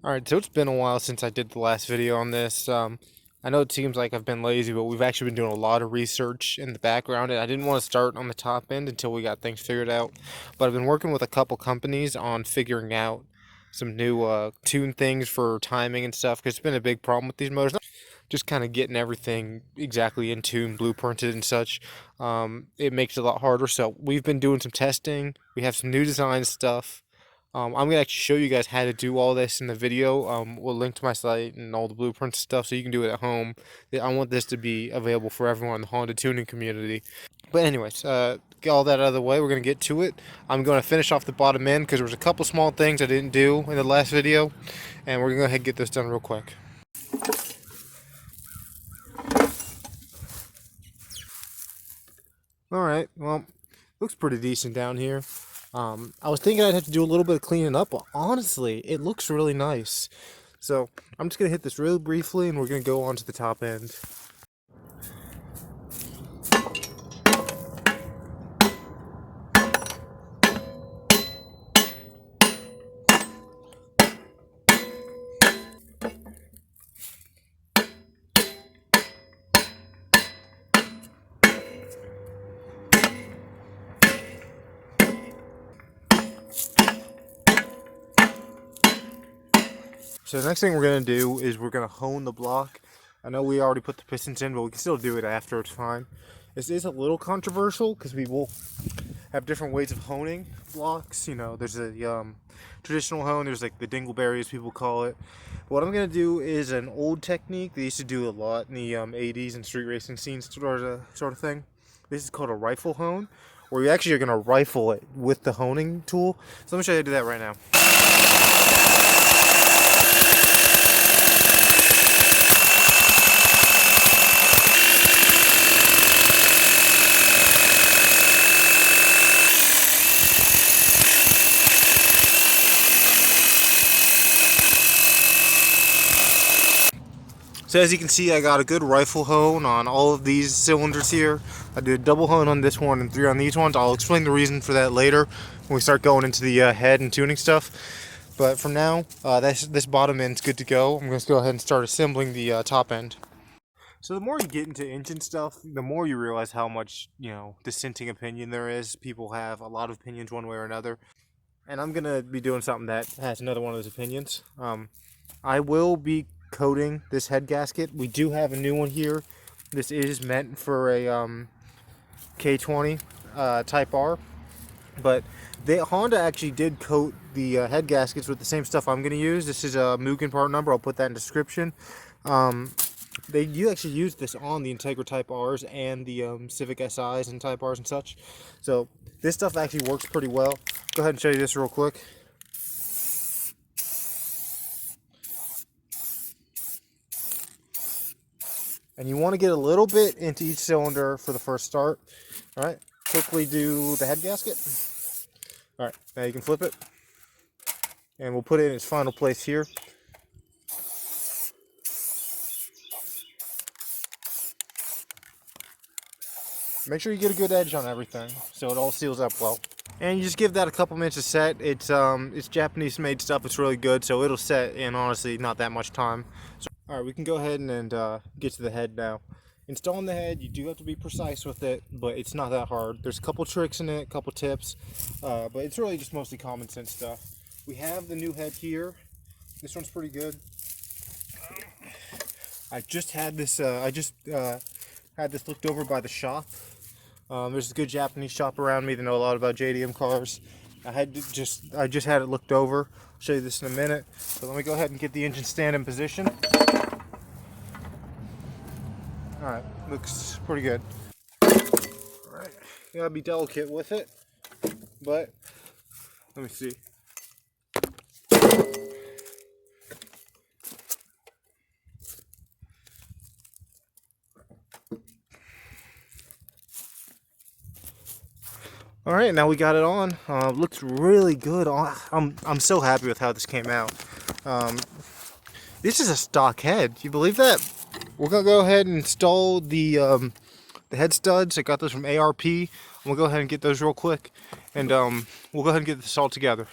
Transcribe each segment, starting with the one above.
Alright, so it's been a while since I did the last video on this. I know it seems like I've been lazy, but we've actually been doing a lot of research in the background, and I didn't want to start on the top end until we got things figured out. But I've been working with a couple companies on figuring out some new tune things for timing and stuff, because it's been a big problem with these motors. Just kind of getting everything exactly in tune, blueprinted and such. It makes it a lot harder, so we've been doing some testing. We have some new design stuff. I'm going to actually show you guys how to do all this in the video. We'll link to my site and all the blueprints stuff so you can do it at home. I want this to be available for everyone in the Honda tuning community. But anyways, get all that out of the way. We're going to get to it. I'm going to finish off the bottom end because there was a couple small things I didn't do in the last video. And we're going to go ahead and get this done real quick. Alright, well, looks pretty decent down here. I was thinking I'd have to do a little bit of cleaning up, but honestly, it looks really nice. So I'm just going to hit this really briefly, and we're going to go on to the top end. So the next thing we're going to do is we're going to hone the block. I know we already put the pistons in, but we can still do it after, it's fine. This is a little controversial because we will have different ways of honing blocks. You know, there's a traditional hone, there's like the dingleberry as people call it. But what I'm going to do is an old technique they used to do a lot in the 80s and street racing scenes sort of thing. This is called a rifle hone, where you actually are going to rifle it with the honing tool. So let me show you how to do that right now. So as you can see, I got a good rifle hone on all of these cylinders here. I did a double hone on this one and 3 on these ones. I'll explain the reason for that later when we start going into the head and tuning stuff. But for now, this bottom end's good to go. I'm going to go ahead and start assembling the top end. So the more you get into engine stuff, the more you realize how much, dissenting opinion there is. People have a lot of opinions one way or another. And I'm going to be doing something that has another one of those opinions. I will be coating this head gasket. We do have a new one here. This is meant for a K20 Type R, but Honda actually did coat the head gaskets with the same stuff I'm going to use. This is a Mugen part number. I'll put that in the description. You actually use this on the Integra Type Rs and the Civic SIs and Type Rs and such. So this stuff actually works pretty well. Go ahead and show you this real quick. And you want to get a little bit into each cylinder for the first start. All right, quickly do the head gasket. All right, now you can flip it. And we'll put it in its final place here. Make sure you get a good edge on everything so it all seals up well. And you just give that a couple minutes to set. It's Japanese made stuff. It's really good, so it'll set in honestly not that much time. So, all right, we can go ahead and get to the head now. Installing the head, you do have to be precise with it, but it's not that hard. There's a couple tricks in it, a couple tips, but it's really just mostly common sense stuff. We have the new head here. This one's pretty good. I just had this. Had this looked over by the shop. There's a good Japanese shop around me that know a lot about JDM cars. I just had it looked over. I'll show you this in a minute. So let me go ahead and get the engine stand in position. Alright, looks pretty good. Alright, you gotta be delicate with it, but let me see. All right, now we got it on. Looks really good. I'm so happy with how this came out. This is a stock head. You believe that? We're gonna go ahead and install the head studs. I got those from ARP. We'll go ahead and get those real quick, and we'll go ahead and get this all together.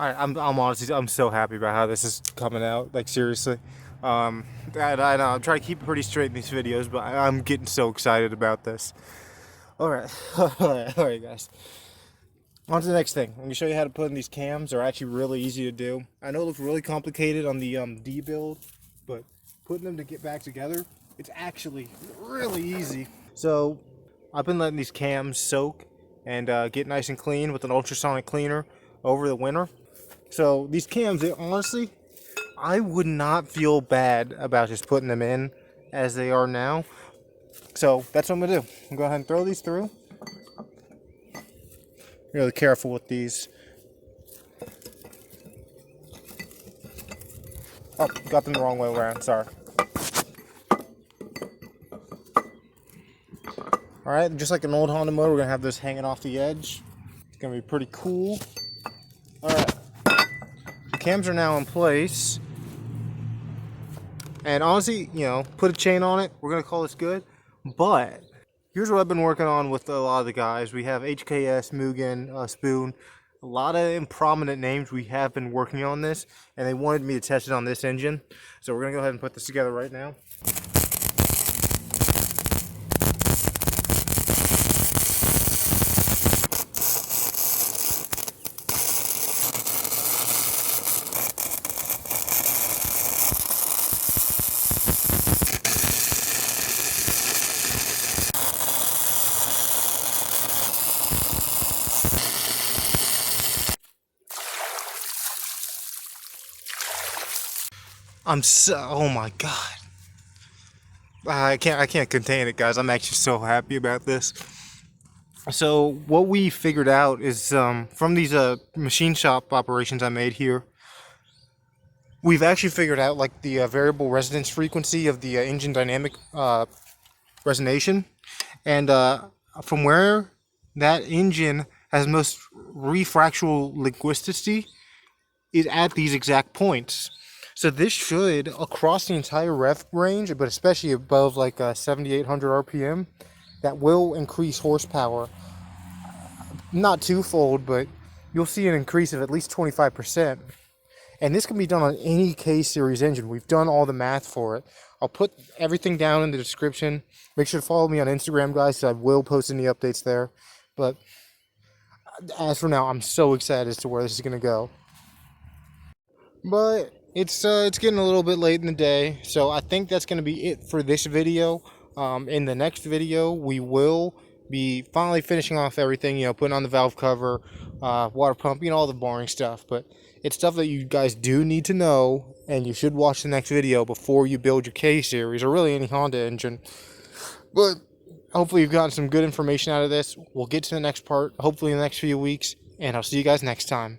I'm honestly, I'm so happy about how this is coming out. Like seriously, I know I'm trying to keep it pretty straight in these videos, but I'm getting so excited about this. All right, all right, guys. On to the next thing. I'm gonna show you how to put in these cams. They're actually really easy to do. I know it looks really complicated on the D build, but putting them to get back together, it's actually really easy. So I've been letting these cams soak and get nice and clean with an ultrasonic cleaner over the winter. So these cams, honestly, I would not feel bad about just putting them in as they are now. So that's what I'm gonna do. I'm gonna go ahead and throw these through. Really careful with these. Oh, got them the wrong way around, sorry. Alright, just like an old Honda motor, we're gonna have this hanging off the edge. It's gonna be pretty cool. Alright, the cams are now in place. And honestly, you know, put a chain on it, we're gonna call this good. But here's what I've been working on with a lot of the guys. We have HKS, Mugen, Spoon, a lot of prominent names. We have been working on this, and they wanted me to test it on this engine. So we're gonna go ahead and put this together right now. Oh my god. I can't contain it, guys. I'm actually so happy about this. So what we figured out is from these machine shop operations I made here, we've actually figured out like the variable resonance frequency of the engine dynamic resonation, and from where that engine has most refractual linguisticity is at these exact points. So this should, across the entire rev range, but especially above like 7,800 RPM, that will increase horsepower. Not twofold, but you'll see an increase of at least 25%. And this can be done on any K-Series engine. We've done all the math for it. I'll put everything down in the description. Make sure to follow me on Instagram, guys, so I will post any updates there. But as for now, I'm so excited as to where this is going to go. But it's getting a little bit late in the day, so I think that's going to be it for this video. In the next video, we will be finally finishing off everything, you know, putting on the valve cover, water pump, you know, all the boring stuff. But it's stuff that you guys do need to know, and you should watch the next video before you build your K-Series, or really any Honda engine. But hopefully you've gotten some good information out of this. We'll get to the next part, hopefully in the next few weeks, and I'll see you guys next time.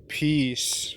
Peace.